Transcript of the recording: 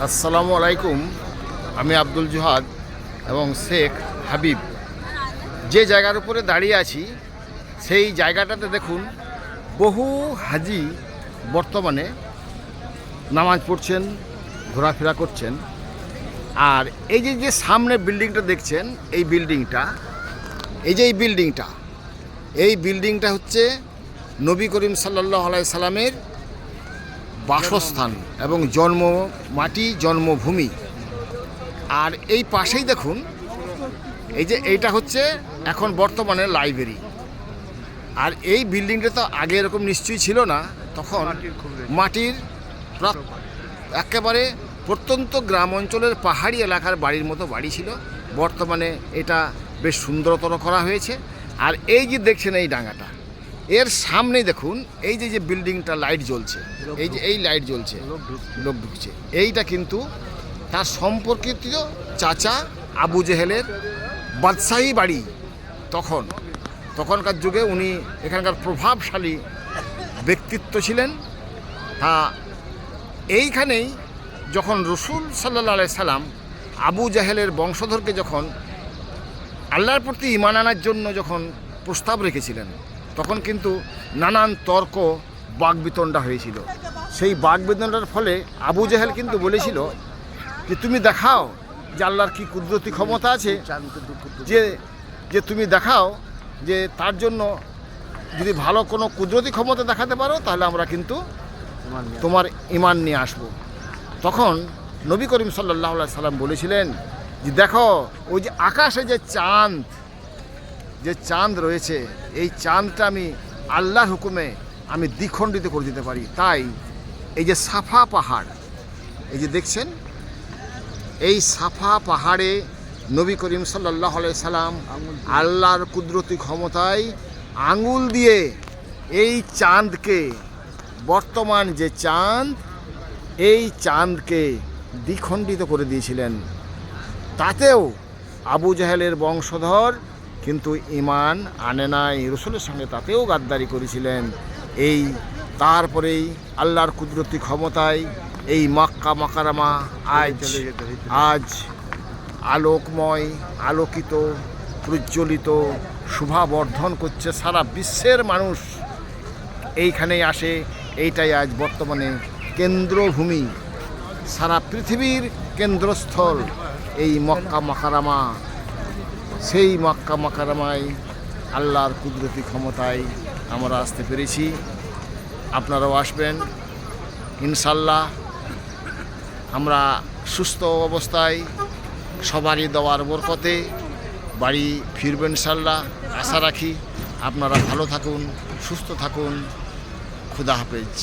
আসসালামু আলাইকুম। আমি আব্দুল জোহাদ এবং শেখ হাবিব যে জায়গার উপরে দাঁড়িয়ে আছি সেই জায়গাটাতে দেখুন বহু হাজি বর্তমানে নামাজ পড়ছেন, ঘোরাফেরা করছেন। আর এই যে যে সামনে বিল্ডিংটা দেখছেন, এই বিল্ডিংটা হচ্ছে নবী করিম সাল্লাল্লাহু আলাইহি সাল্লামের বাসস্থান এবং জন্মভূমি। আর এই পাশেই দেখুন এইটা হচ্ছে এখন বর্তমানে লাইব্রেরি। আর এই বিল্ডিংটা তো আগে এরকম নিশ্চয়ই ছিল না, তখন মাটির একেবারে প্রত্যন্ত গ্রাম অঞ্চলের পাহাড়ি এলাকার বাড়ির মতো বাড়ি ছিল। বর্তমানে এটা বেশ সুন্দরতর করা হয়েছে। আর এই যে দেখছেন এই ডাঙাটা, এর সামনেই দেখুন এই যে বিল্ডিংটা লাইট জ্বলছে, এই লাইট জ্বলছে, লোক ঢুকছে। এইটা কিন্তু তার সম্পর্কিত চাচা আবু জেহেলের বাদশাহী বাড়ি। তখনকার যুগে উনি এখানকার প্রভাবশালী ব্যক্তিত্ব ছিলেন। তা এইখানেই যখন রসুল সাল্লাল্লাহু আলাইহি সাল্লাম আবু জেহেলের বংশধরকে যখন আল্লাহর প্রতি ঈমান আনার জন্য যখন প্রস্তাব রেখেছিলেন, তখন কিন্তু নানান তর্ক বাকবিতণ্ডা হয়েছিল। সেই বাকবিতণ্ডার ফলে আবু জেহেল কিন্তু বলেছিল যে তুমি দেখাও যে আল্লাহর কি কুদরতি ক্ষমতা আছে, যে তুমি দেখাও যে তার জন্য যদি ভালো কোনো কুদরতি ক্ষমতা দেখাতে পারো তাহলে আমরা কিন্তু তোমার ঈমান নিয়ে আসব। তখন নবী করিম সাল্লাল্লাহু আলাইহি সাল্লাম বলেছিলেন যে দেখো ওই যে আকাশে যে চাঁদ রয়েছে, এই চাঁদটা আমি আল্লাহর হুকুমে আমি দ্বিখণ্ডিত করে দিতে পারি। তাই এই যে সাফা পাহাড়, এই যে দেখছেন, এই সাফা পাহাড়ে নবী করিম সাল্লাল্লাহু আলাইহি সাল্লাম আল্লাহর কুদরতি ক্ষমতায় আঙুল দিয়ে এই চাঁদকে, বর্তমান যে চাঁদ, এই চাঁদকে দ্বিখণ্ডিত করে দিয়েছিলেন। তাতেও আবু জেহেলের বংশধর কিন্তু ঈমান আনে নাই, রসুলের সঙ্গে তাতেও গাদ্দারি করেছিলেন। তারপরেই আল্লাহর কুদরতি ক্ষমতায় এই মক্কা মুকাররমা আজ আলোকময়, আলোকিত, প্রজ্বলিত, শোভাবর্ধন করছে। সারা বিশ্বের মানুষ এইখানেই আসে। এইটাই আজ বর্তমানে কেন্দ্রভূমি, সারা পৃথিবীর কেন্দ্রস্থল এই মক্কা মুকাররমা। সেই মক্কা মুকাররমায় আল্লাহর কুদরতি ক্ষমতায় আমরা আসতে পেরেছি। আপনারাও আসবেন ইনশাল্লাহ। আমরা সুস্থ অবস্থায় সবারই দেওয়ার বরকতে বাড়ি ফিরবেন ইনশাল্লাহ, আশা রাখি। আপনারা ভালো থাকুন, সুস্থ থাকুন। খুদা হাফেজ।